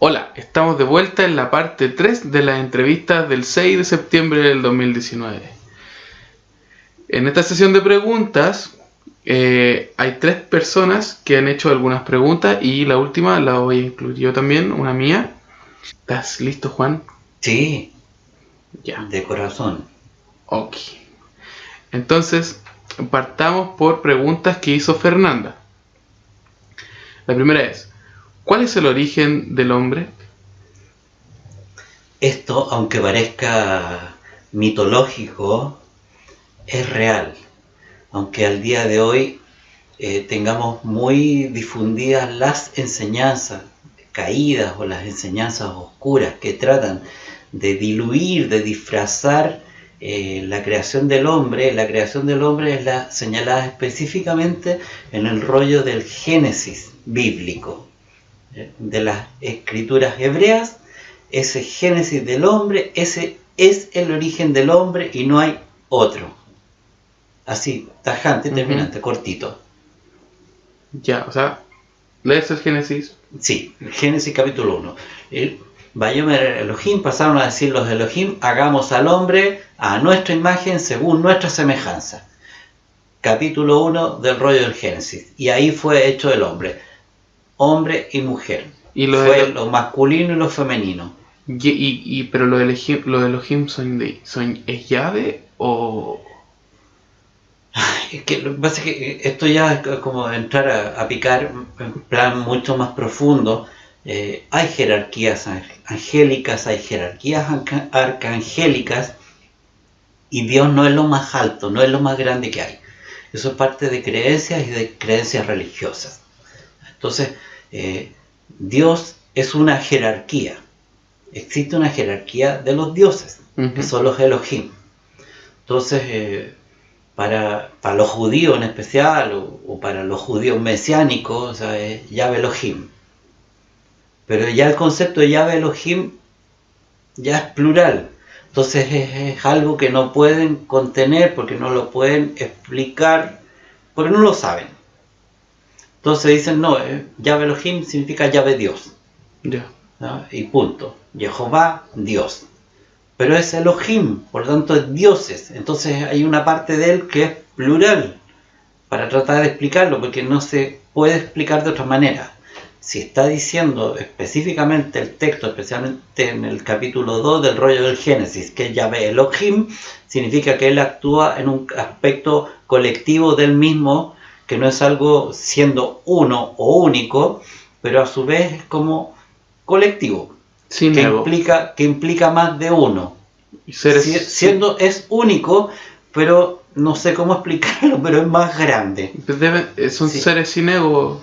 Hola, estamos de vuelta en la parte 3 de las entrevistas del 6 de septiembre del 2019. En esta sesión de preguntas hay 3 personas que han hecho algunas preguntas y la última la voy a incluir yo también, una mía. ¿Estás listo, Juan? Sí, Ya. de corazón. Ok. Entonces, partamos por preguntas que hizo Fernanda. La primera es, ¿cuál es el origen del hombre? Esto, aunque parezca mitológico, es real. Aunque al día de hoy tengamos muy difundidas las enseñanzas caídas o las enseñanzas oscuras que tratan de diluir, de disfrazar la creación del hombre. La creación del hombre es la señalada específicamente en el rollo del Génesis bíblico, de las escrituras hebreas. Ese génesis del hombre, ese es el origen del hombre y no hay otro. Así, tajante, terminante, cortito. Ya, o sea, lees el Génesis. Sí, Génesis capítulo 1. Vayomer Elohim, pasaron a decir los Elohim, hagamos al hombre a nuestra imagen según nuestra semejanza. Capítulo 1 del rollo del Génesis. Y ahí fue hecho el hombre, hombre y mujer. Y los Fue Elo- lo masculino y lo femenino. pero los Elohim ¿es llave o...? Es que lo que pasa es que esto ya es como entrar a picar en plan mucho más profundo. Hay jerarquías angélicas, hay jerarquías arcangélicas, y Dios no es lo más alto, no es lo más grande que hay. Eso es parte de creencias y de creencias religiosas. Entonces, Dios es una jerarquía. Existe una jerarquía de los dioses, que son los Elohim. Entonces, para los judíos en especial, o para los judíos mesiánicos, o sea, es Yahvé Elohim. Pero ya el concepto de Yahvé Elohim ya es plural. Entonces es algo que no pueden contener porque no lo pueden explicar, porque no lo saben. Entonces dicen, no, Yahvé Elohim significa Yahvé Dios, Ya. ¿no? Y punto. Jehová, Dios. Pero es Elohim, por lo tanto es dioses. Entonces hay una parte de él que es plural, para tratar de explicarlo, porque no se puede explicar de otra manera. Si está diciendo específicamente el texto, especialmente en el capítulo 2 del rollo del Génesis, que Yahvé Elohim, significa que él actúa en un aspecto colectivo del mismo, que no es algo siendo uno o único, pero a su vez es como colectivo, Sin que ego. implica más de uno. Y seres... Es único, pero no sé cómo explicarlo, pero es más grande. son Sí, seres sin ego.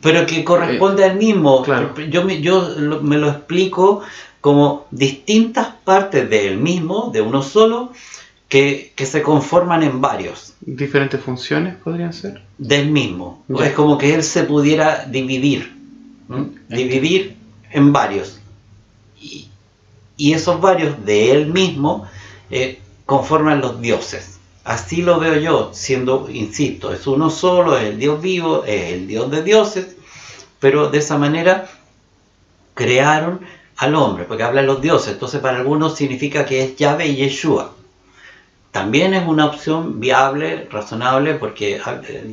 pero que corresponde al mismo. Claro. Yo me lo explico como distintas partes del mismo, de uno solo, que se conforman en varios Diferentes funciones podrían ser. del mismo. Ya. Es como que él se pudiera dividir, dividir en varios. Y, y esos varios de él mismo conforman los dioses. Así lo veo yo, siendo, insisto, es uno solo, es el Dios vivo, es el Dios de dioses, pero de esa manera crearon al hombre, porque hablan los dioses. Entonces para algunos significa que es Yahvé y Yeshua. También es una opción viable, razonable, porque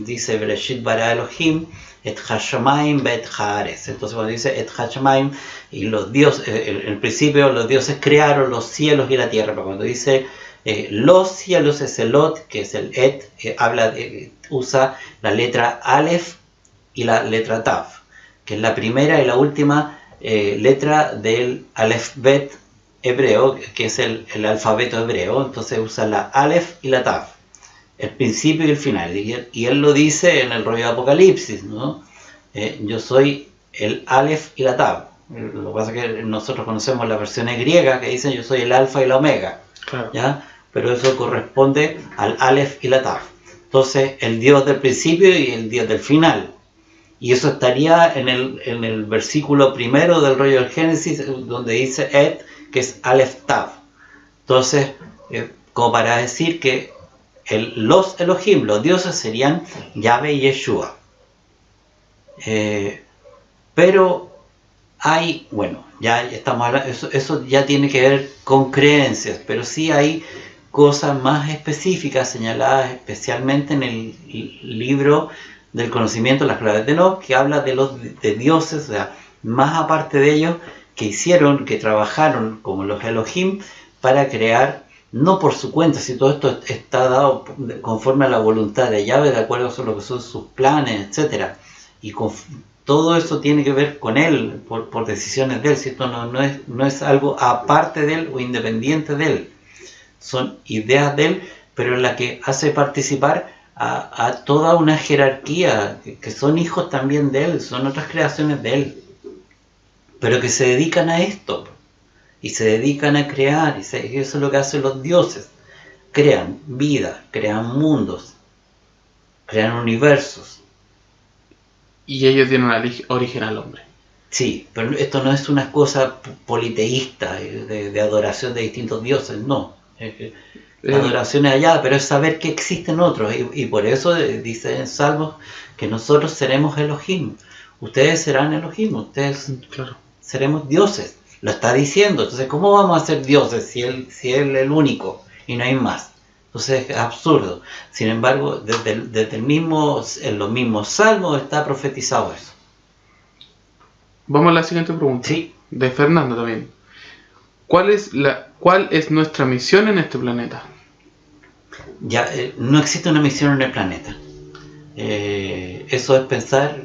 dice Bereshit bara Elohim et hashamayim bet haaretz. Entonces cuando dice et hashamayim, y los dioses, en el principio los dioses crearon los cielos y la tierra, pero cuando dice los cielos es el lot, que es el et, usa la letra Aleph y la letra Tav, que es la primera y la última letra del Aleph Bet hebreo, que es el alfabeto hebreo. Entonces usa la Aleph y la Tav, el principio y el final. Y él lo dice en el rollo de Apocalipsis, ¿no? Yo soy el Aleph y la Tav. Lo que pasa es que nosotros conocemos las versiones griegas que dicen yo soy el alfa y la omega, Claro. ¿ya? Pero eso corresponde al Aleph y la Tav. Entonces el Dios del principio y el Dios del final. Y eso estaría en el versículo primero del rollo del Génesis, donde dice Et, que es Aleph Tav. Entonces, como para decir que los Elohim, los dioses, serían Yahvé y Yeshua. Pero Hay, bueno, ya estamos hablando, eso ya tiene que ver con creencias, pero sí hay cosas más específicas señaladas especialmente en el libro del conocimiento, las claves de Enoch, que habla de dioses, o sea, más aparte de ellos, que hicieron, que trabajaron como los Elohim para crear, no por su cuenta, si todo esto está dado conforme a la voluntad de Yahweh, de acuerdo a lo que son sus planes, etcétera, y todo eso tiene que ver con él, por decisiones de él, si esto no es algo aparte de él o independiente de él, son ideas de él, pero en la que hace participar a toda una jerarquía, que son hijos también de él, son otras creaciones de él, pero que se dedican a esto, y se dedican a crear, y eso es lo que hacen los dioses, crean vida, crean mundos, crean universos. Y ellos tienen origen al hombre. Sí, pero esto no es una cosa politeísta, de adoración de distintos dioses, no. La adoración es allá, pero es saber que existen otros, y por eso dice en Salmos que nosotros seremos Elohim, ustedes serán Elohim, ustedes seremos dioses, lo está diciendo. Entonces, ¿cómo vamos a ser dioses si él es el único y no hay más? Entonces es absurdo. Sin embargo, en los mismos Salmos está profetizado eso. Vamos a la siguiente pregunta. Sí. De Fernando también. ¿Cuál es nuestra misión en este planeta? Ya, no existe una misión en el planeta. Eso es pensar.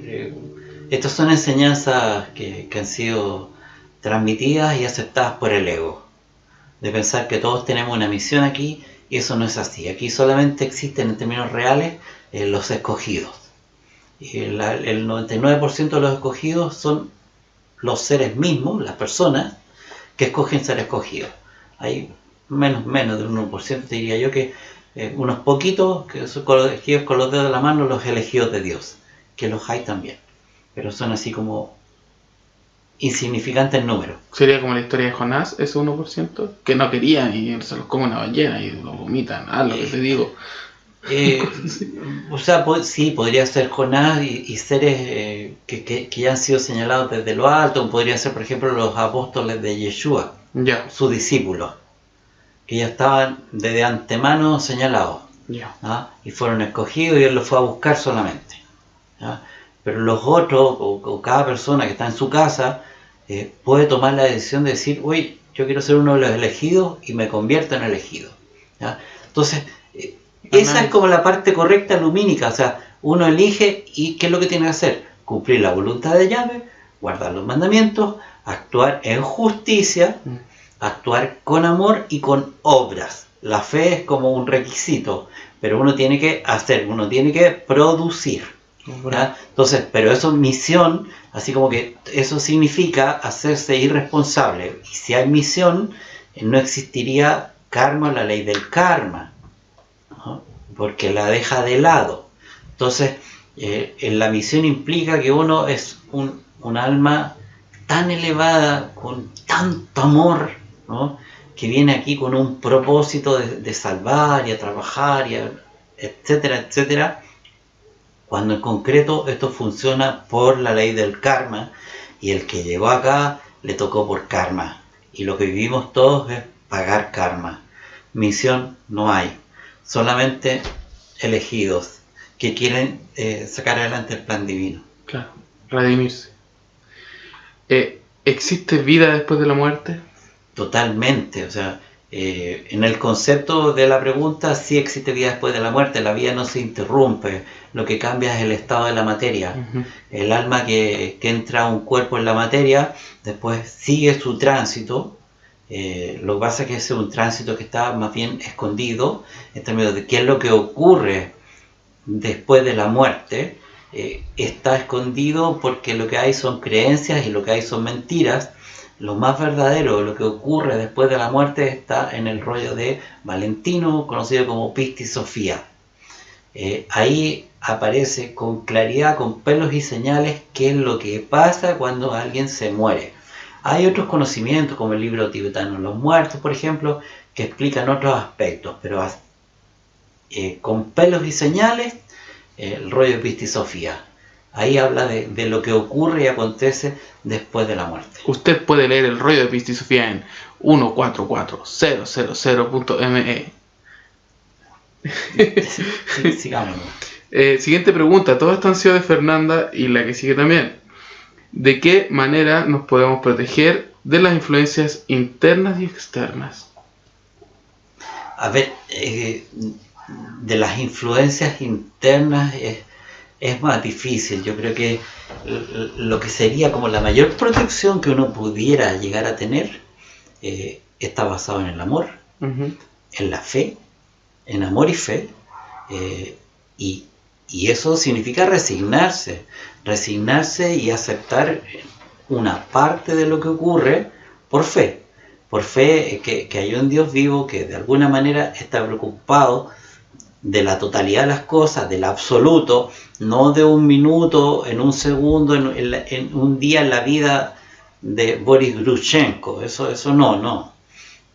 Estas son enseñanzas que han sido transmitidas y aceptadas por el ego. De pensar que todos tenemos una misión aquí, y eso no es así. Aquí solamente existen en términos reales los escogidos. Y el 99% de los escogidos son los seres mismos, las personas, que escogen ser escogidos. Hay menos del 1%, diría yo, que unos poquitos que son elegidos con los dedos de la mano, los elegidos de Dios, que los hay también, pero son así como insignificantes números. Sería como la historia de Jonás, ese 1%, que no querían y se los come una ballena y lo vomitan, lo que te digo. O sea, sí, podría ser Jonás y seres que ya han sido señalados desde lo alto. Podría ser, por ejemplo, los apóstoles de Yeshua, sus discípulos, que ya estaban desde antemano señalados, y fueron escogidos y él los fue a buscar solamente, ¿ya? Pero los otros, o cada persona que está en su casa, puede tomar la decisión de decir, uy, yo quiero ser uno de los elegidos y me convierto en elegido, ¿ya? Entonces, esa es como la parte correcta lumínica. O sea, uno elige, y ¿qué es lo que tiene que hacer? Cumplir la voluntad de Yahweh, guardar los mandamientos, actuar en justicia, actuar con amor y con obras. La fe es como un requisito, pero uno tiene que hacer, uno tiene que producir, ¿ya? Entonces, pero eso es misión, así como que eso significa hacerse irresponsable. Y si hay misión, no existiría karma, la ley del karma, ¿no? Porque la deja de lado. Entonces, la misión implica que uno es un alma tan elevada, con tanto amor, ¿no? Que viene aquí con un propósito de salvar y a trabajar, etcétera, etcétera, cuando en concreto esto funciona por la ley del karma, y el que llegó acá le tocó por karma, y lo que vivimos todos es pagar karma. Misión no hay, solamente elegidos que quieren sacar adelante el plan divino. Claro, redimirse. ¿Existe vida después de la muerte? Totalmente, o sea, en el concepto de la pregunta, sí existe vida después de la muerte. La vida no se interrumpe, lo que cambia es el estado de la materia. El alma que entra a un cuerpo en la materia, después sigue su tránsito. Lo que pasa es que ese es un tránsito que está más bien escondido en términos de qué es lo que ocurre después de la muerte. Está escondido porque lo que hay son creencias y lo que hay son mentiras. Lo más verdadero, lo que ocurre después de la muerte, está en el rollo de Valentino, conocido como Pistis Sophia. Ahí aparece con claridad, con pelos y señales, qué es lo que pasa cuando alguien se muere. Hay otros conocimientos, como el libro tibetano Los Muertos, por ejemplo, que explican otros aspectos, pero con pelos y señales, el rollo de Pistis Sophia. Ahí habla de lo que ocurre y acontece después de la muerte. Usted puede leer el rollo de Pista y Sofía en 144000.me. Sigamos. Siguiente pregunta. Todas estas han sido de Fernanda y la que sigue también. ¿De qué manera nos podemos proteger de las influencias internas y externas? A ver, de las influencias internas es más difícil. Yo creo que lo que sería como la mayor protección que uno pudiera llegar a tener está basado en el amor, en la fe, en amor y fe, y eso significa resignarse y aceptar una parte de lo que ocurre por fe que hay un Dios vivo que de alguna manera está preocupado de la totalidad de las cosas, del absoluto, no de un minuto, en un segundo, en un día en la vida de Boris Grushenko, eso no,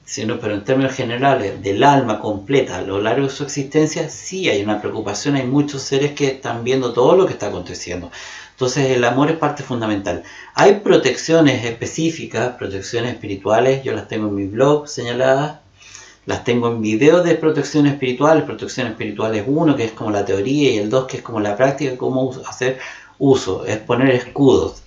sino, pero en términos generales, del alma completa a lo largo de su existencia, sí hay una preocupación, hay muchos seres que están viendo todo lo que está aconteciendo. Entonces el amor es parte fundamental. Hay protecciones específicas, protecciones espirituales, yo las tengo en mi blog señaladas, las tengo en videos de protección espiritual 1, que es como la teoría, y el 2, que es como la práctica, cómo hacer uso, es poner escudos.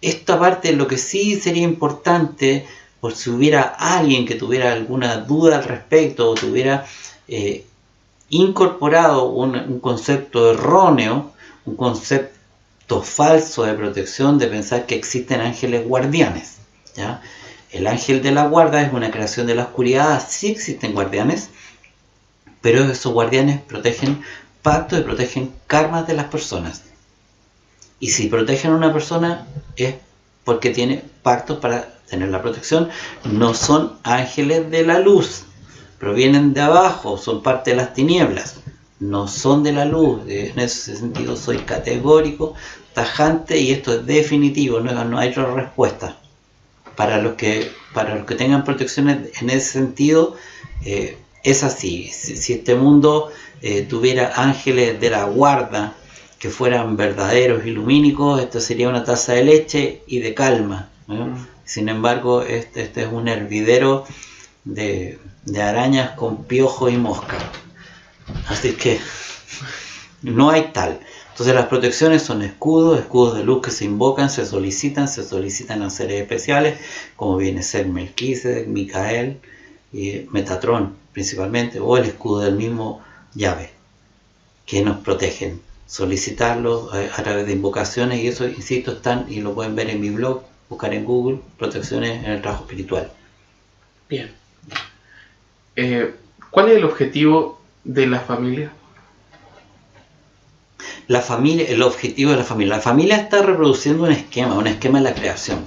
Esta parte, lo que sí sería importante, por si hubiera alguien que tuviera alguna duda al respecto, o tuviera incorporado un concepto erróneo, un concepto falso de protección, de pensar que existen ángeles guardianes, ¿ya? El ángel de la guarda es una creación de la oscuridad, sí existen guardianes, pero esos guardianes protegen pactos y protegen karmas de las personas. Y si protegen a una persona es porque tiene pactos para tener la protección. No son ángeles de la luz, provienen de abajo, son parte de las tinieblas, no son de la luz. En ese sentido soy categórico, tajante, y esto es definitivo, no hay otra respuesta. Para los que tengan protecciones en ese sentido, es así. Si este mundo tuviera ángeles de la guarda que fueran verdaderos y lumínicos, esto sería una taza de leche y de calma, ¿no? Sin embargo, este es un hervidero de arañas con piojos y moscas. Así que no hay tal. Entonces las protecciones son escudos de luz que se invocan, se solicitan a seres especiales, como viene a ser Melquisedec, Micael y Metatrón principalmente, o el escudo del mismo Yahvé, que nos protegen. Solicitarlos a través de invocaciones, y eso, insisto, están, y lo pueden ver en mi blog, buscar en Google, protecciones en el trabajo espiritual. Bien. ¿Cuál es el objetivo de la familia? La familia, el objetivo de la familia está reproduciendo un esquema de la creación.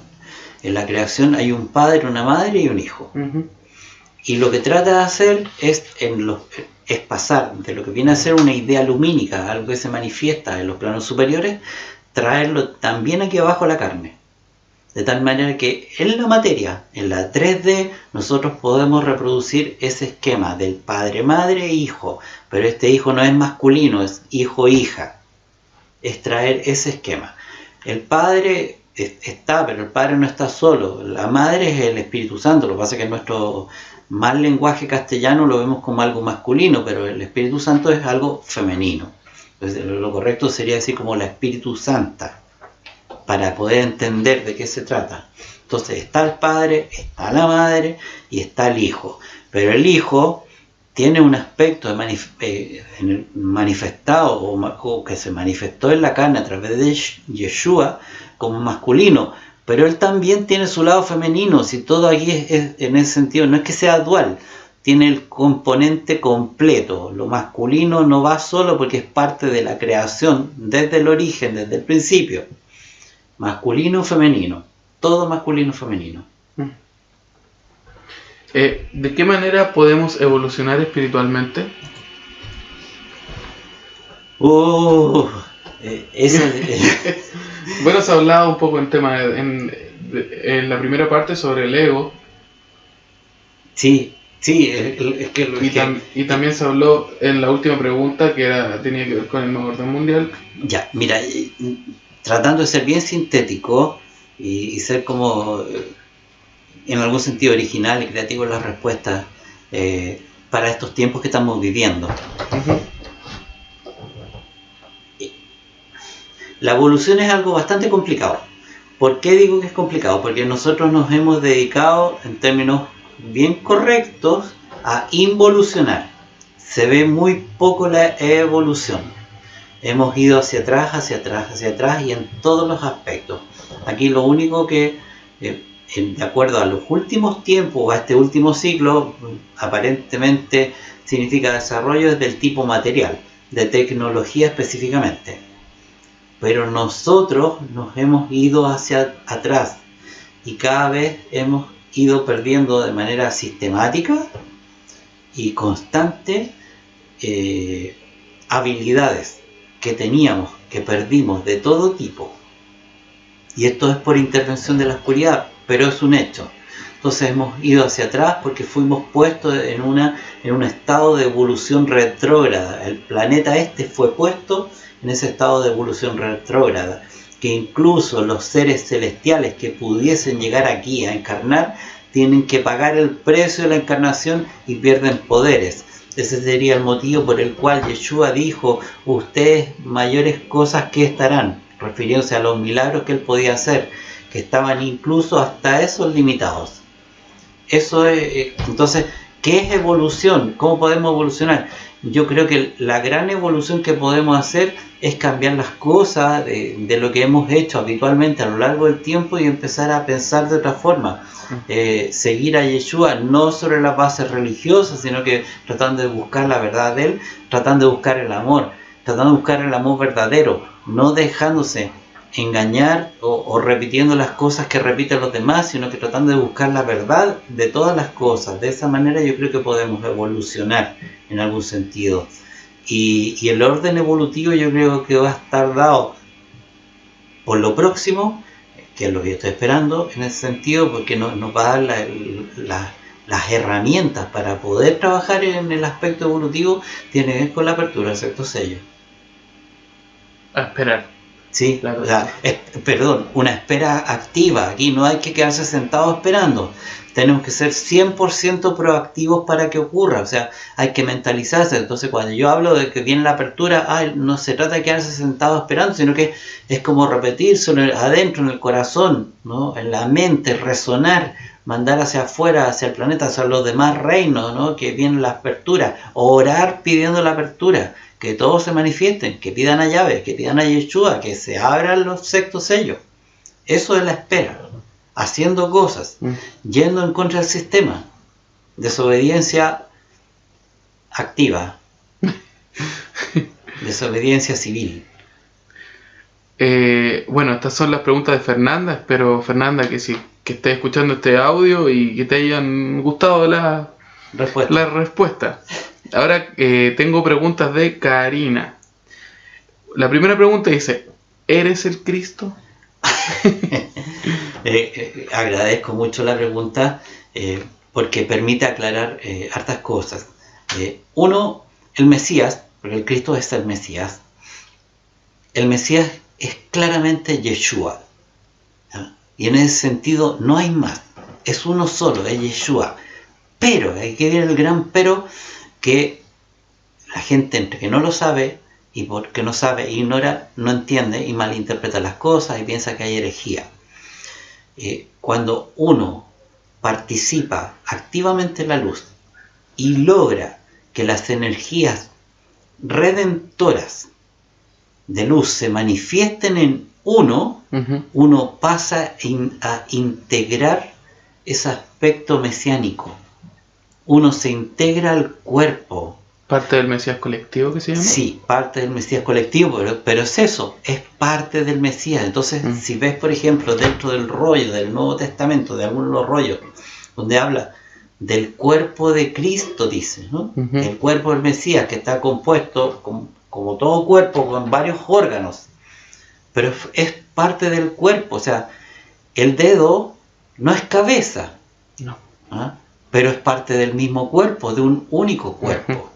En la creación hay un padre, una madre y un hijo. Y lo que trata de hacer es pasar de lo que viene a ser una idea lumínica, algo que se manifiesta en los planos superiores, traerlo también aquí abajo a la carne. De tal manera que en la materia, en la 3D, nosotros podemos reproducir ese esquema del padre, madre e hijo. Pero este hijo no es masculino, es hijo-hija. Es traer ese esquema. El padre está, pero el padre no está solo. La madre es el Espíritu Santo. Lo que pasa es que en nuestro mal lenguaje castellano lo vemos como algo masculino, pero el Espíritu Santo es algo femenino. Entonces, lo correcto sería decir como la Espíritu Santa, para poder entender de qué se trata. Entonces está el padre, está la madre y está el hijo. Pero el hijo tiene un aspecto manifestado o que se manifestó en la carne a través de Yeshua como masculino, pero él también tiene su lado femenino. Si todo aquí es en ese sentido, no es que sea dual, tiene el componente completo. Lo masculino no va solo porque es parte de la creación desde el origen, desde el principio. Masculino, femenino, todo masculino, femenino. ¿De qué manera podemos evolucionar espiritualmente? Bueno, se ha hablado un poco en la primera parte sobre el ego. Sí, Sí, es que Y también se habló en la última pregunta que tenía que ver con el nuevo orden mundial. ya, mira, tratando de ser bien sintético y ser como en algún sentido original y creativo en las respuestas para estos tiempos que estamos viviendo. Uh-huh. La evolución es algo bastante complicado. ¿Por qué digo que es complicado? Porque nosotros nos hemos dedicado, en términos bien correctos, a involucionar. Se ve muy poco la evolución. Hemos ido hacia atrás, hacia atrás, hacia atrás y en todos los aspectos. Aquí lo único que, de acuerdo a los últimos tiempos, a este último ciclo, aparentemente significa desarrollo del tipo material, de tecnología específicamente. Pero nosotros nos hemos ido hacia atrás y cada vez hemos ido perdiendo de manera sistemática y constante habilidades que teníamos, que perdimos de todo tipo. Y esto es por intervención de la oscuridad, pero es un hecho. Entonces hemos ido hacia atrás porque fuimos puestos en un estado de evolución retrógrada. El planeta fue puesto en ese estado de evolución retrógrada, que incluso los seres celestiales que pudiesen llegar aquí a encarnar tienen que pagar el precio de la encarnación y pierden poderes. Ese sería el motivo por el cual Yeshua dijo: ustedes mayores cosas que estarán, refiriéndose a los milagros que él podía hacer, que estaban incluso hasta esos limitados. Eso es, entonces, ¿qué es evolución? ¿Cómo podemos evolucionar? Yo creo que la gran evolución que podemos hacer es cambiar las cosas de lo que hemos hecho habitualmente a lo largo del tiempo y empezar a pensar de otra forma. Seguir a Yeshua no sobre las bases religiosas, sino que tratando de buscar la verdad de él, tratando de buscar el amor verdadero, no dejándose engañar o repitiendo las cosas que repiten los demás, sino que tratando de buscar la verdad de todas las cosas. De esa manera yo creo que podemos evolucionar en algún sentido. Y el orden evolutivo yo creo que va a estar dado por lo próximo, que es lo que yo estoy esperando en ese sentido, porque nos va a dar las herramientas para poder trabajar en el aspecto evolutivo. Tiene que ver con la apertura del sexto sello. A esperar. Sí, o sea, una espera activa. Aquí no hay que quedarse sentado esperando. Tenemos que ser 100% proactivos para que ocurra. O sea, hay que mentalizarse. Entonces, cuando yo hablo de que viene la apertura, no se trata de quedarse sentado esperando, sino que es como repetirse adentro, en el corazón, ¿no? En la mente, resonar, mandar hacia afuera, hacia el planeta, hacia los demás reinos, ¿no? Que viene la apertura. Orar pidiendo la apertura. Que todos se manifiesten, que pidan a Yahvé, que pidan a Yeshua, que se abran los sextos sellos. Eso es la espera. Haciendo cosas, yendo en contra del sistema. Desobediencia activa. Desobediencia civil. Bueno, estas son las preguntas de Fernanda. Espero, Fernanda, que estés escuchando este audio y que te hayan gustado la respuesta. Ahora tengo preguntas de Karina. La primera pregunta dice: ¿eres el Cristo? Agradezco mucho la pregunta porque permite aclarar hartas cosas. Uno, el Mesías, porque el Cristo es el Mesías. El Mesías es claramente Yeshua, ¿sí? Y en ese sentido no hay más. Es uno solo, es Yeshua. Pero, aquí viene el gran pero, que la gente, entre que no lo sabe y porque no sabe, ignora, no entiende y malinterpreta las cosas y piensa que hay herejía. Cuando uno participa activamente en la luz y logra que las energías redentoras de luz se manifiesten en uno, uno pasa a integrar ese aspecto mesiánico. Uno se integra al cuerpo. ¿Parte del Mesías colectivo que se llama? Sí, parte del Mesías colectivo, pero es eso, es parte del Mesías. Entonces, si ves, por ejemplo, dentro del rollo del Nuevo Testamento, de algunos de los rollos, donde habla del cuerpo de Cristo, dice, ¿no? El cuerpo del Mesías, que está compuesto, como todo cuerpo, con varios órganos, pero es parte del cuerpo. O sea, el dedo no es cabeza. No. ¿Ah? pero es parte del mismo cuerpo, de un único cuerpo.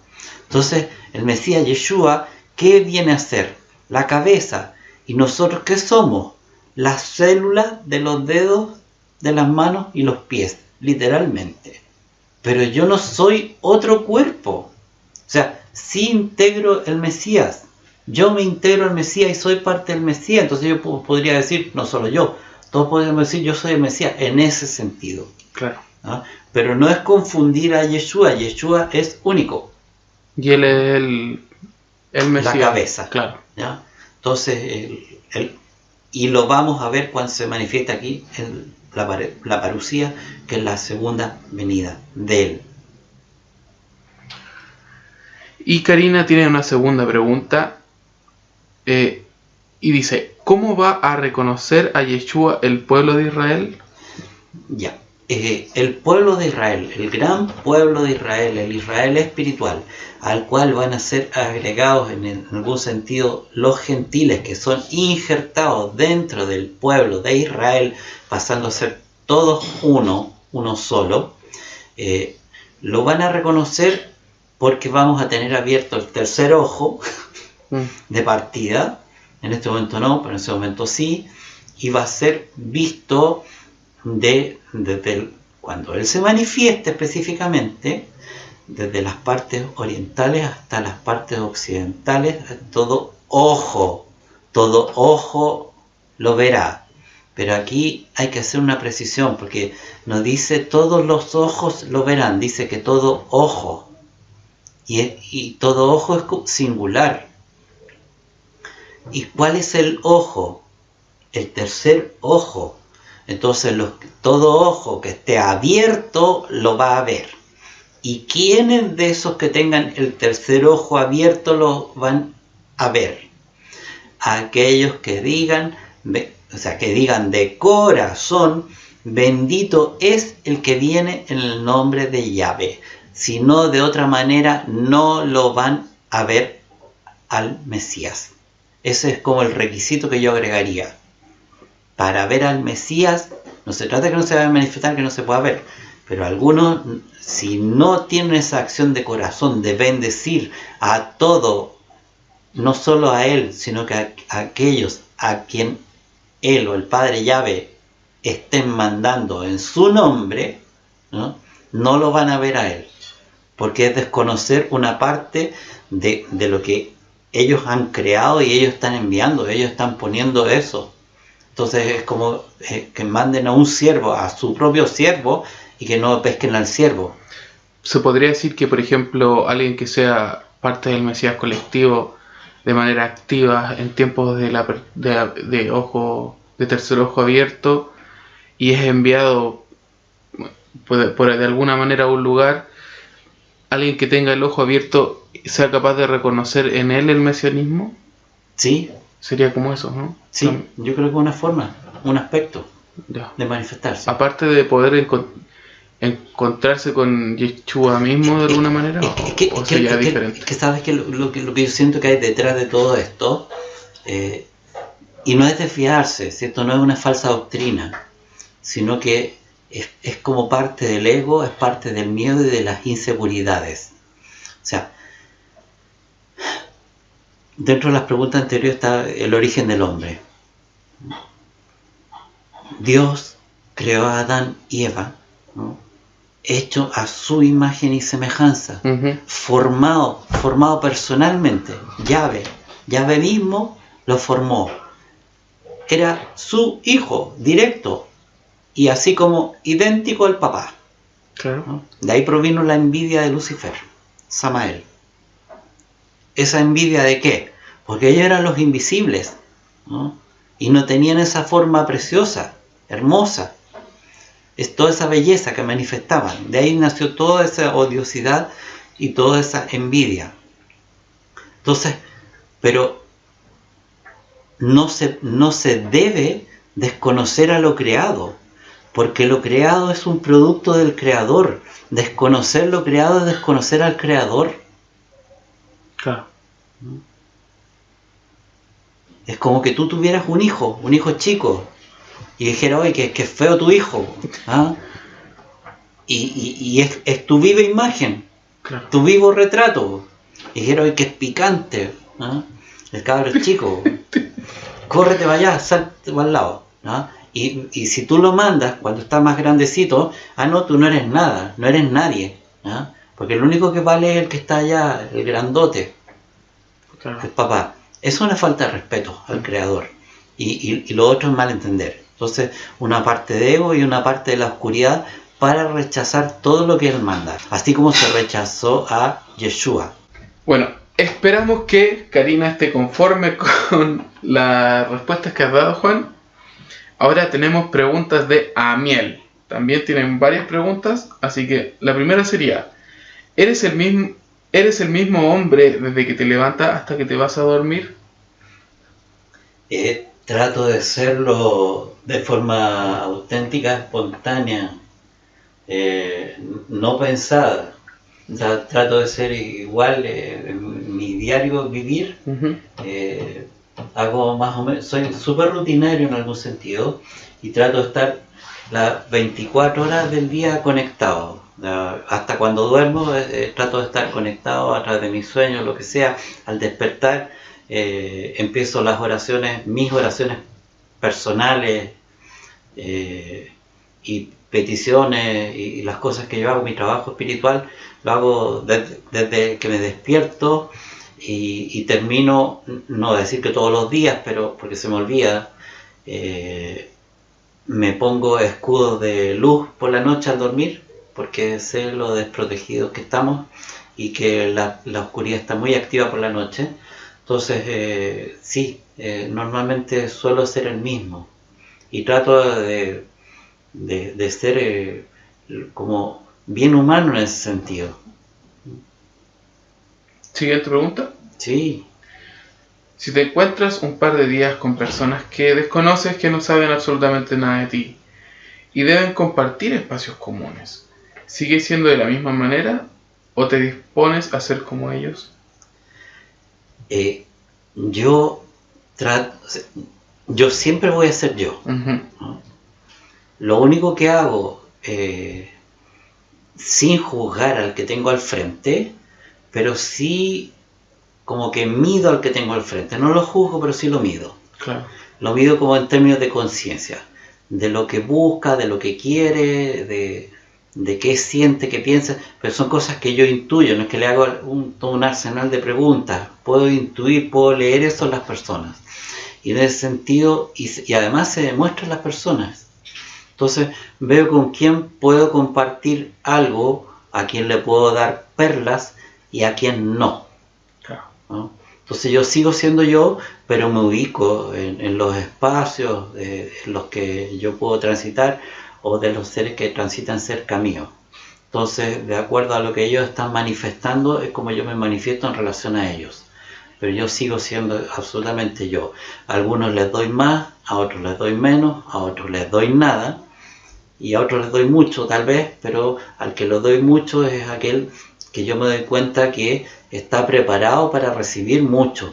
Entonces, el Mesías Yeshua, ¿qué viene a ser? La cabeza. ¿Y nosotros qué somos? Las células de los dedos, de las manos y los pies, literalmente. Pero yo no soy otro cuerpo. O sea, sí integro el Mesías. Yo me integro al Mesías y soy parte del Mesías. Entonces yo podría decir, no solo yo, todos podríamos decir, yo soy el Mesías, en ese sentido. Claro. ¿Ah? Pero no es confundir a Yeshua. Yeshua es único. Y él es el Mesías. La cabeza. Claro. ¿Ya? Entonces, y lo vamos a ver cuando se manifiesta aquí en la parucía, que es la segunda venida de él. Y Karina tiene una segunda pregunta y dice, ¿cómo va a reconocer a Yeshua el pueblo de Israel? Ya. El pueblo de Israel, el gran pueblo de Israel, el Israel espiritual, al cual van a ser agregados en algún sentido los gentiles que son injertados dentro del pueblo de Israel, pasando a ser todos uno solo, lo van a reconocer porque vamos a tener abierto el tercer ojo de partida. En este momento no, pero en ese momento sí, y va a ser visto desde cuando él se manifieste específicamente, desde las partes orientales hasta las partes occidentales, todo ojo lo verá. Pero aquí hay que hacer una precisión, porque no dice todos los ojos lo verán, dice que todo ojo, y todo ojo es singular. ¿Y cuál es el ojo? El tercer ojo. Entonces todo ojo que esté abierto lo va a ver. ¿Y quiénes de esos que tengan el tercer ojo abierto lo van a ver? Aquellos que digan, de corazón, bendito es el que viene en el nombre de Yahvé. Si no, de otra manera no lo van a ver al Mesías. Ese es como el requisito que yo agregaría. Para ver al Mesías, no se trata de que no se vaya a manifestar, que no se pueda ver, pero algunos, si no tienen esa acción de corazón de bendecir a todo, no solo a él, sino que a aquellos a quien él o el Padre Yahvé estén mandando en su nombre, no lo van a ver a él, porque es desconocer una parte de lo que ellos han creado y ellos están enviando, ellos están poniendo eso. Entonces es como que manden a un siervo, a su propio siervo, y que no pesquen al siervo. Se podría decir que, por ejemplo, alguien que sea parte del Mesías colectivo de manera activa en tiempos de tercer ojo abierto, y es enviado de alguna manera a un lugar, alguien que tenga el ojo abierto sea capaz de reconocer en él el mesianismo. Sí. Sería como eso, ¿no? Sí, yo creo que una forma, un aspecto ya de manifestarse. Aparte de poder encontrarse con Yeshua mismo de alguna manera, o sería diferente. Que sabes que lo que yo siento que hay detrás de todo esto, y no es desfiarse, ¿cierto? No es una falsa doctrina, sino que es como parte del ego, es parte del miedo y de las inseguridades. O sea, dentro de las preguntas anteriores está el origen del hombre. Dios creó a Adán y Eva, ¿no?, hecho a su imagen y semejanza, formado personalmente. Yahvé mismo lo formó. Era su hijo directo, y así como idéntico al papá. Claro. ¿No? De ahí provino la envidia de Lucifer, Samael. ¿Esa envidia de qué? Porque ellos eran los invisibles, ¿no? Y no tenían esa forma preciosa, hermosa, es toda esa belleza que manifestaban. De ahí nació toda esa odiosidad y toda esa envidia. Entonces, pero no se debe desconocer a lo creado, porque lo creado es un producto del creador. Desconocer lo creado es desconocer al creador. Claro. Es como que tú tuvieras un hijo chico, y dijera, oye, que feo tu hijo, ¿ah? es tu viva imagen, Claro. tu vivo retrato. Y dijeron, "Ay, que es picante, ¿no? El cabro es chico, córrete para allá, salte para el lado, ¿no? Y si tú lo mandas cuando está más grandecito, no, tú no eres nada, no eres nadie, ¿no? Porque el único que vale es el que está allá, el grandote, Claro. el papá". Es una falta de respeto al creador, y lo otro es malentender. Entonces, una parte de ego y una parte de la oscuridad para rechazar todo lo que él manda, así como se rechazó a Yeshua. Bueno, esperamos que Karina esté conforme con las respuestas que has dado, Juan. Ahora tenemos preguntas de Amiel. También tienen varias preguntas, así que la primera sería: ¿eres el mismo hombre desde que te levantas hasta que te vas a dormir? Trato de serlo de forma auténtica, espontánea, no pensada. O sea, trato de ser igual en mi diario vivir. Uh-huh. Hago más o menos, soy súper rutinario en algún sentido, y trato de estar las 24 horas del día conectado. Hasta cuando duermo trato de estar conectado a través de mis sueños, lo que sea. Al despertar empiezo las oraciones, mis oraciones personales, y peticiones y las cosas que yo hago, mi trabajo espiritual, lo hago desde que me despierto y termino, no decir que todos los días, pero porque se me olvida. Me pongo escudos de luz por la noche al dormir, porque sé lo desprotegidos que estamos y que la oscuridad está muy activa por la noche. Entonces, sí, normalmente suelo ser el mismo, y trato de ser como bien humano en ese sentido. Siguiente pregunta. Sí. Si te encuentras un par de días con personas que desconoces, que no saben absolutamente nada de ti y deben compartir espacios comunes, ¿sigues siendo de la misma manera o te dispones a ser como ellos? Yo siempre voy a ser yo. Uh-huh. ¿No? Lo único que hago, sin juzgar al que tengo al frente, pero sí como que mido al que tengo al frente. No lo juzgo, pero sí lo mido. Claro. Lo mido como en términos de conciencia, de lo que busca, de lo que quiere, de qué siente, qué piensa. Pero son cosas que yo intuyo, no es que le hago todo un arsenal de preguntas. Puedo intuir, puedo leer eso en las personas. Y en ese sentido, y además se demuestra en las personas. Entonces veo con quién puedo compartir algo, a quién le puedo dar perlas y a quién no. Claro. ¿No? Entonces yo sigo siendo yo, pero me ubico en los espacios en los que yo puedo transitar, o de los seres que transitan cerca mío. Entonces, de acuerdo a lo que ellos están manifestando, es como yo me manifiesto en relación a ellos. Pero yo sigo siendo absolutamente yo. A algunos les doy más, a otros les doy menos, a otros les doy nada, y a otros les doy mucho tal vez, pero al que le doy mucho es aquel que yo me doy cuenta que está preparado para recibir mucho,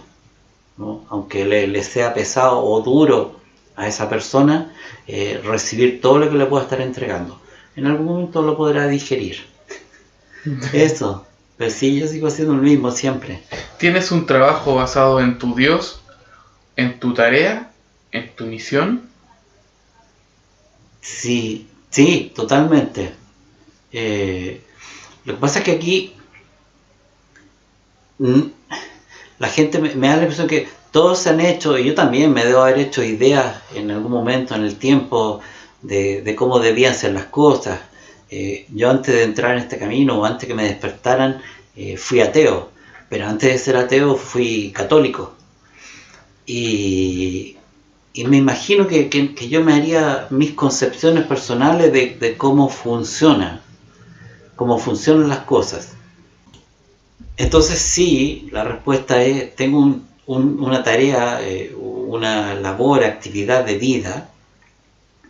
¿no? Aunque le sea pesado o duro a esa persona, recibir todo lo que le pueda estar entregando. En algún momento lo podrá digerir. Eso. Pero sí, yo sigo siendo el mismo siempre. ¿Tienes un trabajo basado en tu Dios, en tu tarea, en tu misión? Sí, totalmente. Lo que pasa es que aquí la gente me da la impresión que todos se han hecho, y yo también me debo haber hecho ideas en algún momento en el tiempo de cómo debían ser las cosas. Yo antes de entrar en este camino, o antes que me despertaran, fui ateo, pero antes de ser ateo fui católico. Y me imagino que yo me haría mis concepciones personales de cómo funcionan las cosas. Entonces sí, la respuesta es, tengo una tarea, una labor, actividad de vida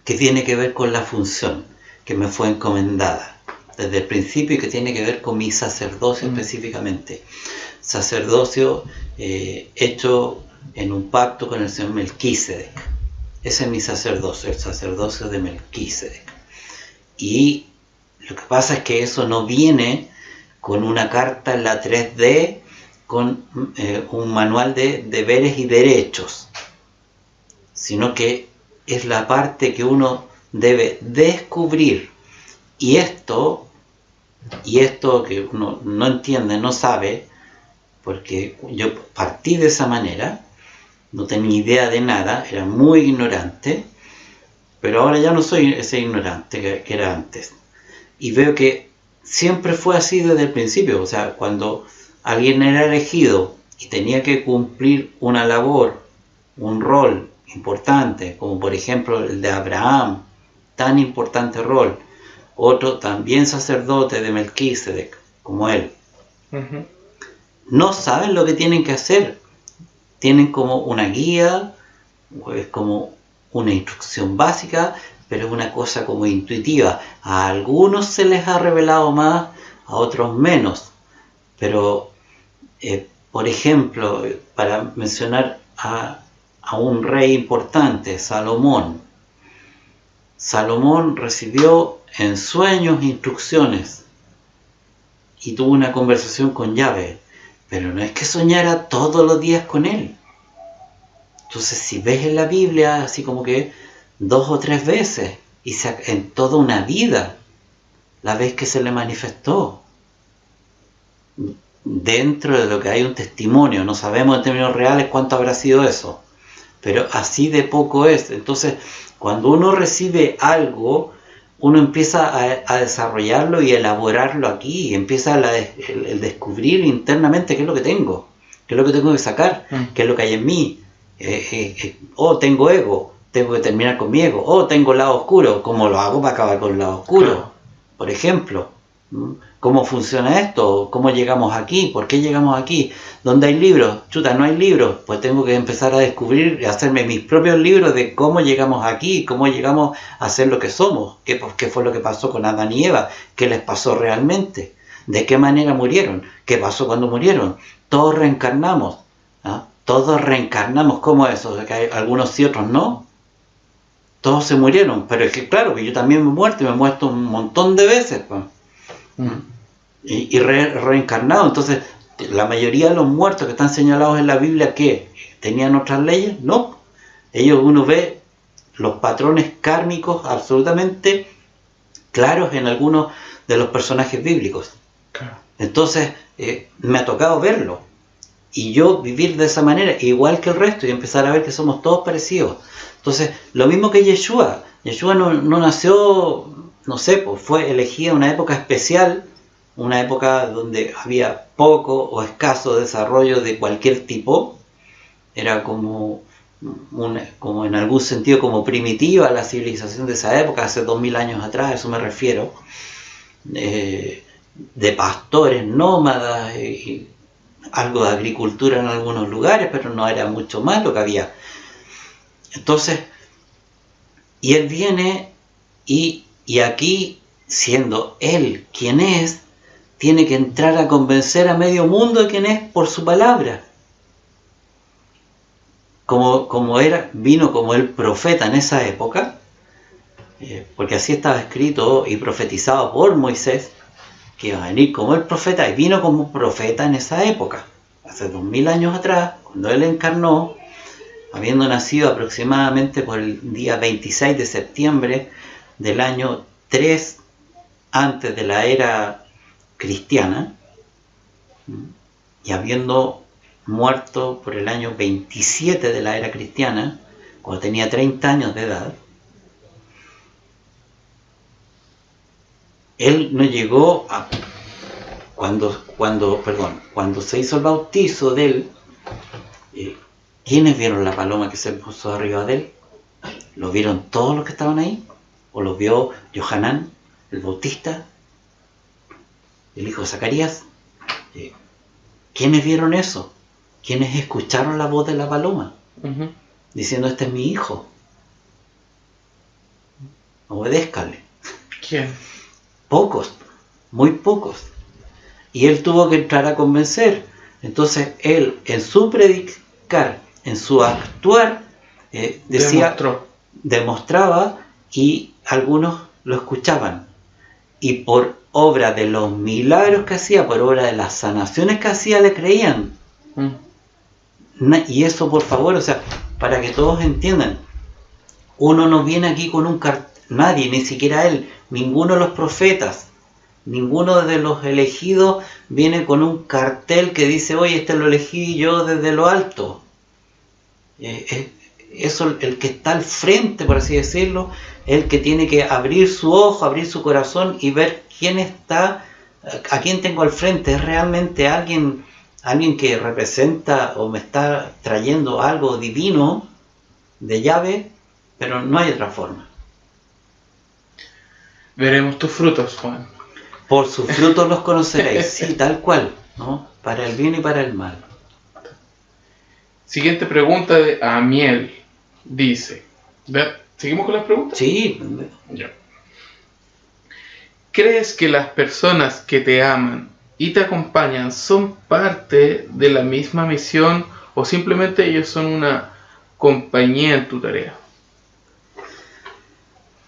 que tiene que ver con la función que me fue encomendada desde el principio, y que tiene que ver con mi sacerdocio específicamente. Sacerdocio hecho en un pacto con el señor Melquisedec. Ese es mi sacerdocio, el sacerdocio de Melquisedec. Y Lo que pasa es que eso no viene con una carta en la 3D, con un manual de deberes y derechos, sino que es la parte que uno debe descubrir. Y esto que uno no entiende, no sabe, porque yo partí de esa manera, no tenía idea de nada, era muy ignorante, pero ahora ya no soy ese ignorante que era antes. Y veo que siempre fue así desde el principio. O sea, cuando alguien era elegido y tenía que cumplir una labor, un rol importante, como por ejemplo el de Abraham, tan importante rol, otro también sacerdote de Melquisedec, como él, no saben lo que tienen que hacer. Tienen como una guía, es como una instrucción básica, pero es una cosa como intuitiva. A algunos se les ha revelado más, a otros menos. Pero, por ejemplo, para mencionar a un rey importante, Salomón. Salomón recibió en sueños instrucciones y tuvo una conversación con Yahvé, pero no es que soñara todos los días con él. Entonces, si ves en la Biblia, así como que 2 o 3 veces, y en toda una vida, la vez que se le manifestó, dentro de lo que hay un testimonio, no sabemos en términos reales cuánto habrá sido eso, pero así de poco es. Entonces, cuando uno recibe algo, uno empieza a desarrollarlo y elaborarlo aquí, y empieza el descubrir internamente qué es lo que tengo, qué es lo que tengo que sacar, qué es lo que hay en mí. Tengo ego, tengo que terminar con mi ego. Tengo lado oscuro, ¿cómo lo hago para acabar con el lado oscuro? Claro. Por ejemplo, ¿cómo funciona esto? ¿Cómo llegamos aquí? ¿Por qué llegamos aquí? ¿Dónde hay libros? Chuta, no hay libros. Pues tengo que empezar a descubrir y hacerme mis propios libros de cómo llegamos aquí, cómo llegamos a ser lo que somos, qué fue lo que pasó con Adán y Eva, qué les pasó realmente, de qué manera murieron, qué pasó cuando murieron. Todos reencarnamos, ¿ah? Todos reencarnamos. ¿Cómo es eso? Que hay algunos sí, otros no. Todos se murieron, pero es que claro, que yo también me he muerto, y me he muerto un montón de veces, pues. Y reencarnado. Entonces, la mayoría de los muertos que están señalados en la Biblia, ¿qué? ¿Tenían otras leyes? No. Uno ve los patrones kármicos absolutamente claros en algunos de los personajes bíblicos. Claro. Entonces, me ha tocado verlo. Y yo vivir de esa manera, igual que el resto, y empezar a ver que somos todos parecidos. Entonces, lo mismo que Yeshua. Yeshua no nació, no sé, pues fue elegida en una época especial, una época donde había poco o escaso desarrollo de cualquier tipo. Era como en algún sentido como primitiva la civilización de esa época, hace 2000 años atrás, a eso me refiero. De pastores nómadas y algo de agricultura en algunos lugares, pero no era mucho más lo que había. Entonces, y él viene y aquí, siendo él quien es, tiene que entrar a convencer a medio mundo de quién es por su palabra. Vino como el profeta en esa época, porque así estaba escrito y profetizado por Moisés, que iba a venir como el profeta, y vino como profeta en esa época, hace 2000 años atrás, cuando él encarnó, habiendo nacido aproximadamente por el día 26 de septiembre del año 3 antes de la era cristiana, y habiendo muerto por el año 27 de la era cristiana, cuando tenía 30 años de edad. Él no llegó a... Cuando se hizo el bautizo de él, ¿quiénes vieron la paloma que se puso arriba de él? ¿Lo vieron todos los que estaban ahí? ¿O lo vio Yohanan, el bautista, el hijo de Zacarías? ¿Quiénes vieron eso? ¿Quiénes escucharon la voz de la paloma? Diciendo, este es mi hijo. Obedézcale. ¿Quién? Pocos, muy pocos. Y él tuvo que entrar a convencer. Entonces él, en su predicar, en su actuar, demostraba, y algunos lo escuchaban. y por obra de los milagros que hacía, por obra de las sanaciones que hacía, le creían. Y eso, por favor, o sea, para que todos entiendan, uno no viene aquí con un cartel, nadie, ni siquiera él, ninguno de los profetas, ninguno de los elegidos viene con un cartel que dice, oye, este lo elegí yo desde lo alto. Eso, el que está al frente, por así decirlo, el que tiene que abrir su ojo, abrir su corazón y ver quién está, a quién tengo al frente. Es realmente alguien que representa o me está trayendo algo divino de llave, pero no hay otra forma. Veremos tus frutos, Juan. Por sus frutos los conoceréis, sí, tal cual, ¿no? Para el bien y para el mal. Siguiente pregunta de Amiel. Dice, ¿seguimos con las preguntas? Sí. Ya. ¿Crees que las personas que te aman y te acompañan son parte de la misma misión o simplemente ellos son una compañía en tu tarea?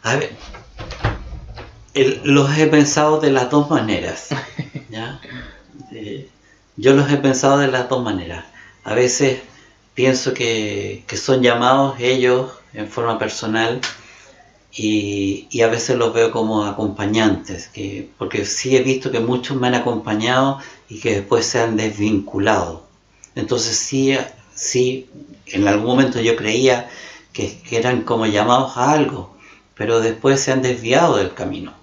A ver, los he pensado de las dos maneras, ¿ya? Yo los he pensado de las dos maneras. A veces pienso que son llamados ellos en forma personal y a veces los veo como acompañantes, porque sí he visto que muchos me han acompañado y que después se han desvinculado. Entonces sí, en algún momento yo creía que eran como llamados a algo, pero después se han desviado del camino.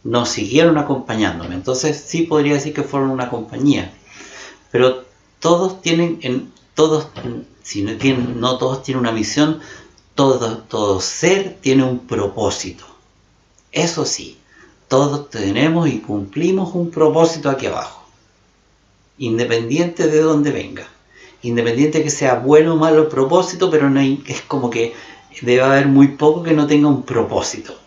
No siguieron acompañándome. Entonces sí podría decir que fueron una compañía. Pero todos tienen, si no todos tienen una misión, todo ser tiene un propósito. Eso sí, todos tenemos y cumplimos un propósito aquí abajo. Independiente de dónde venga. Independiente que sea bueno o malo el propósito, pero no hay, es como que debe haber muy poco que no tenga un propósito.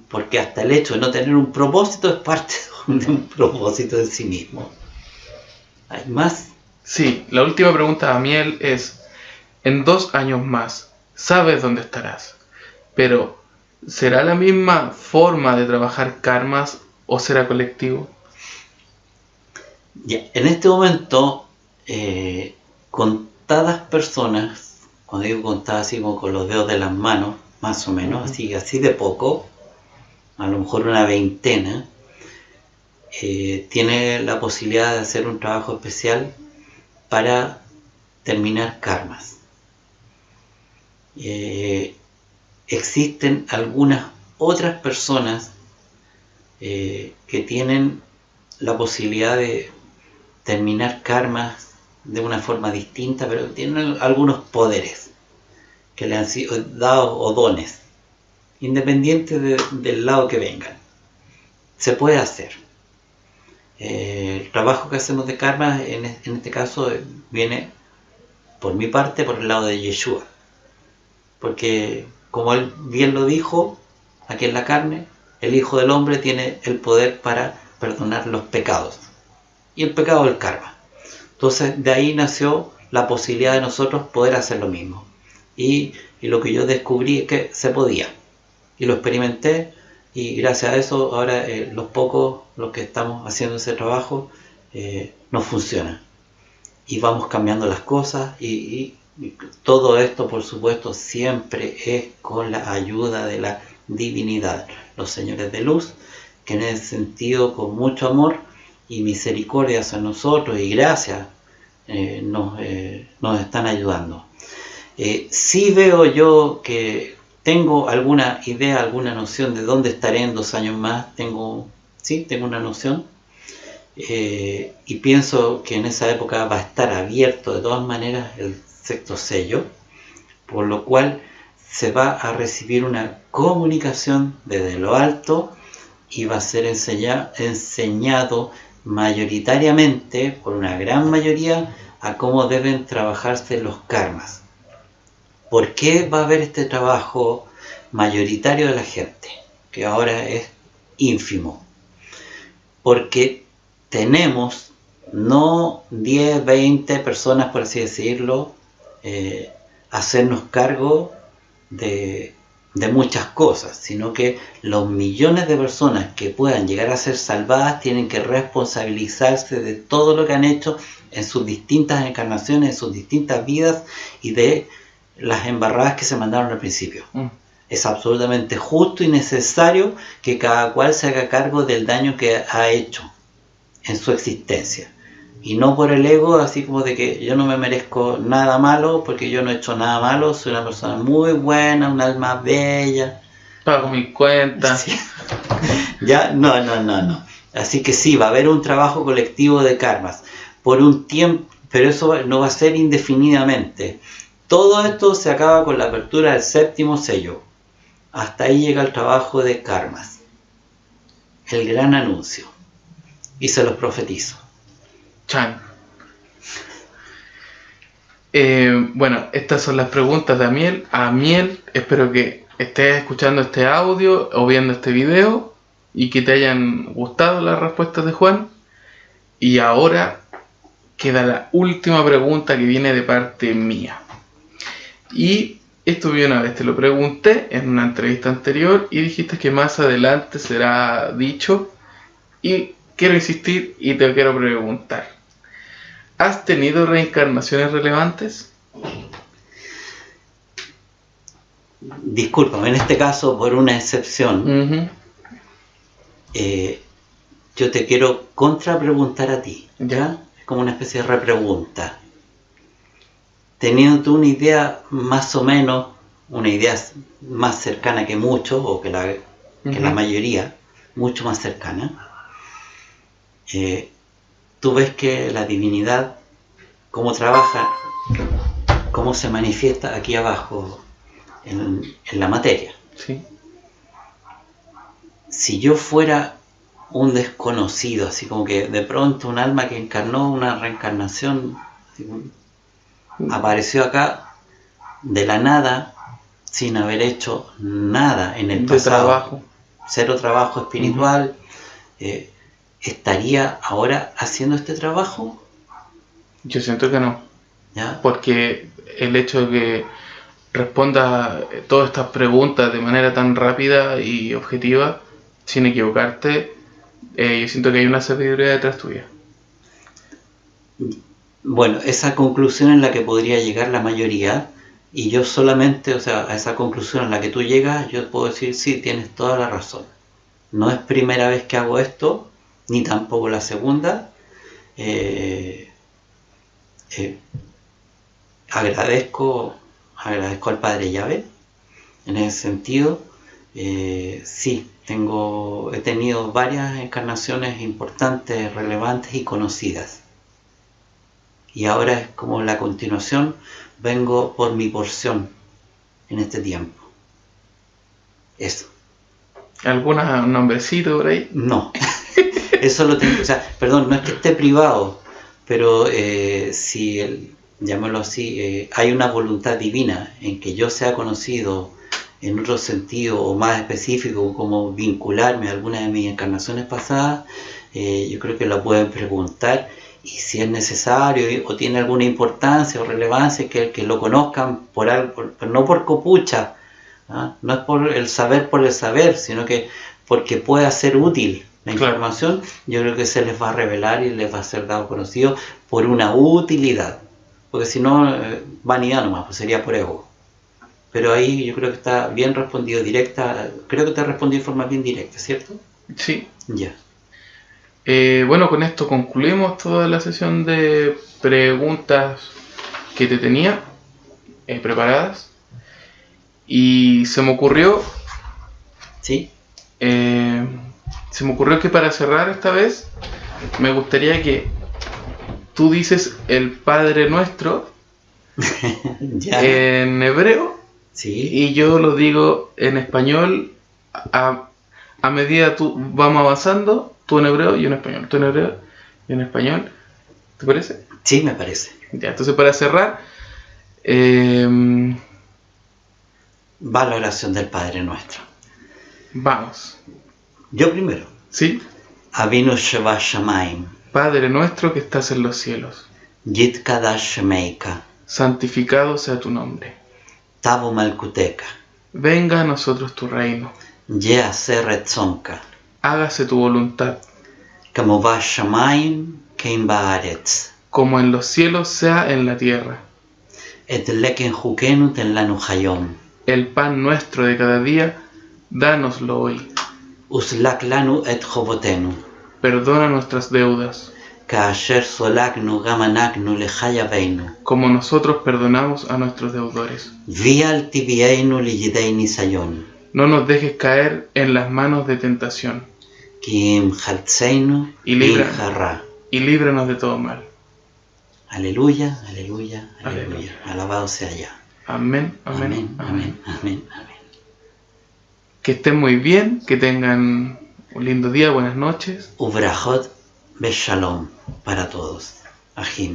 Porque hasta el hecho de no tener un propósito es parte de un propósito en sí mismo. ¿Hay más? Sí, la última pregunta de Amiel es, en 2 años más, sabes dónde estarás, pero ¿será la misma forma de trabajar karmas o será colectivo? Ya, en este momento, contadas personas, cuando digo contadas así como con los dedos de las manos, más o menos, así de poco, a lo mejor una veintena, tiene la posibilidad de hacer un trabajo especial para terminar karmas. Existen algunas otras personas que tienen la posibilidad de terminar karmas de una forma distinta, pero tienen algunos poderes que le han sido dados o dones, independiente del lado que vengan. Se puede hacer. El trabajo que hacemos de karma en este caso viene por mi parte por el lado de Yeshua, porque como él bien lo dijo aquí en la carne, el Hijo del Hombre tiene el poder para perdonar los pecados, y el pecado es el karma. Entonces de ahí nació la posibilidad de nosotros poder hacer lo mismo, y lo que yo descubrí es que se podía, y lo experimenté. Y gracias a eso ahora los que estamos haciendo ese trabajo nos funciona. Y vamos cambiando las cosas y todo esto por supuesto siempre es con la ayuda de la divinidad. Los señores de luz que en ese sentido con mucho amor y misericordia hacia nosotros y gracias nos están ayudando. Sí veo yo que tengo alguna idea, alguna noción de dónde estaré en 2 años más. Tengo una noción. Y pienso que en esa época va a estar abierto de todas maneras el 6º sello, por lo cual se va a recibir una comunicación desde lo alto y va a ser enseñado mayoritariamente, por una gran mayoría, a cómo deben trabajarse los karmas. ¿Por qué va a haber este trabajo mayoritario de la gente? Que ahora es ínfimo. Porque tenemos, no 10, 20 personas, por así decirlo, hacernos cargo de de muchas cosas, sino que los millones de personas que puedan llegar a ser salvadas tienen que responsabilizarse de todo lo que han hecho en sus distintas encarnaciones, en sus distintas vidas y de las embarradas que se mandaron al principio. Es absolutamente justo y necesario que cada cual se haga cargo del daño que ha hecho en su existencia. Y no por el ego, así como de que yo no me merezco nada malo, porque yo no he hecho nada malo, soy una persona muy buena, un alma bella. Pago mis cuentas. Sí. Ya, no. Así que sí, va a haber un trabajo colectivo de karmas. Por un tiempo, pero eso no va a ser indefinidamente. Todo esto se acaba con la apertura del 7º sello. Hasta ahí llega el trabajo de karmas. El gran anuncio. Y se los profetizo. Chan. Bueno, estas son las preguntas de Amiel. Amiel, espero que estés escuchando este audio o viendo este video y que te hayan gustado las respuestas de Juan. Y ahora queda la última pregunta que viene de parte mía. Y esto yo una vez te lo pregunté en una entrevista anterior y dijiste que más adelante será dicho. Y quiero insistir y te quiero preguntar. ¿Has tenido reencarnaciones relevantes? Discúlpame, en este caso, por una excepción, yo te quiero contrapreguntar a ti. ¿Ya? Es como una especie de repregunta. Teniendo tú una idea más o menos, una idea más cercana que muchos, o que la mayoría, mucho más cercana, tú ves que la divinidad, cómo trabaja, cómo se manifiesta aquí abajo en la materia. Sí. Si yo fuera un desconocido, así como que de pronto un alma que encarnó una reencarnación, apareció acá de la nada, sin haber hecho nada en el pasado, trabajo. Cero trabajo espiritual, ¿estaría ahora haciendo este trabajo? Yo siento que no. ¿Ya? Porque el hecho de que responda todas estas preguntas de manera tan rápida y objetiva, sin equivocarte, yo siento que hay una sabiduría detrás tuya. Bueno, esa conclusión en la que podría llegar la mayoría, y yo solamente, o sea, a esa conclusión en la que tú llegas, yo puedo decir, sí, tienes toda la razón. No es primera vez que hago esto, ni tampoco la segunda. Agradezco al Padre Yahvé en ese sentido. Sí, he tenido varias encarnaciones importantes, relevantes y conocidas. Y ahora es como la continuación, vengo por mi porción en este tiempo. Eso. ¿Algún nombrecito por ahí? No. Eso lo tengo, o sea, perdón, no es que esté privado, pero si, llamémoslo así, hay una voluntad divina en que yo sea conocido en otro sentido o más específico, como vincularme a alguna de mis encarnaciones pasadas, yo creo que lo pueden preguntar, y si es necesario o tiene alguna importancia o relevancia, que lo conozcan por algo, no por copucha, ¿no? No es por el saber, sino que porque pueda ser útil la información. Yo creo que se les va a revelar y les va a ser dado conocido por una utilidad, porque si no, vanidad nomás, pues sería por ego. Pero ahí yo creo que está bien respondido, directa. Creo que te respondí de forma bien directa, ¿cierto? Sí. Ya. Bueno, con esto concluimos toda la sesión de preguntas que te tenía preparadas. Y se me ocurrió... ¿Sí? Se me ocurrió que para cerrar esta vez, me gustaría que tú dices el Padre Nuestro en hebreo, ¿sí? Y yo lo digo en español a medida vamos avanzando, tú en hebreo y yo en español, tú en hebreo y en español. ¿Te parece? Sí, me parece. Ya, entonces para cerrar, va la oración del Padre Nuestro. Vamos. Yo primero. ¿Sí? Avinu Sheva Shamayim. Padre nuestro que estás en los cielos. Yitkadash Shemeika. Santificado sea tu nombre. Tavo Malkuteka. Venga a nosotros tu reino. יעשה רצונך, Hágase tu voluntad, כמו בשמיים כן בארץ. como en los cielos sea en la tierra. את לחם חוקנו תן לנו היום. El pan nuestro de cada día, dánoslo hoy. וסלח לנו את חובותינו, Perdona nuestras deudas, כאשר סולחנו גם אנחנו לחייבינו. como nosotros perdonamos a nuestros deudores. ואל תביאנו לידי ניסיון, No nos dejes caer en las manos de tentación, כי אם חלצנו y מן הרע. líbranos de todo mal. Aleluya, aleluya, aleluya. Aleluya. Alabado sea ya. Amén, amén, Amén, amén, amén, amén. Que estén muy bien, que tengan un lindo día, buenas noches. Ubrajot beshalom para todos. Ajim.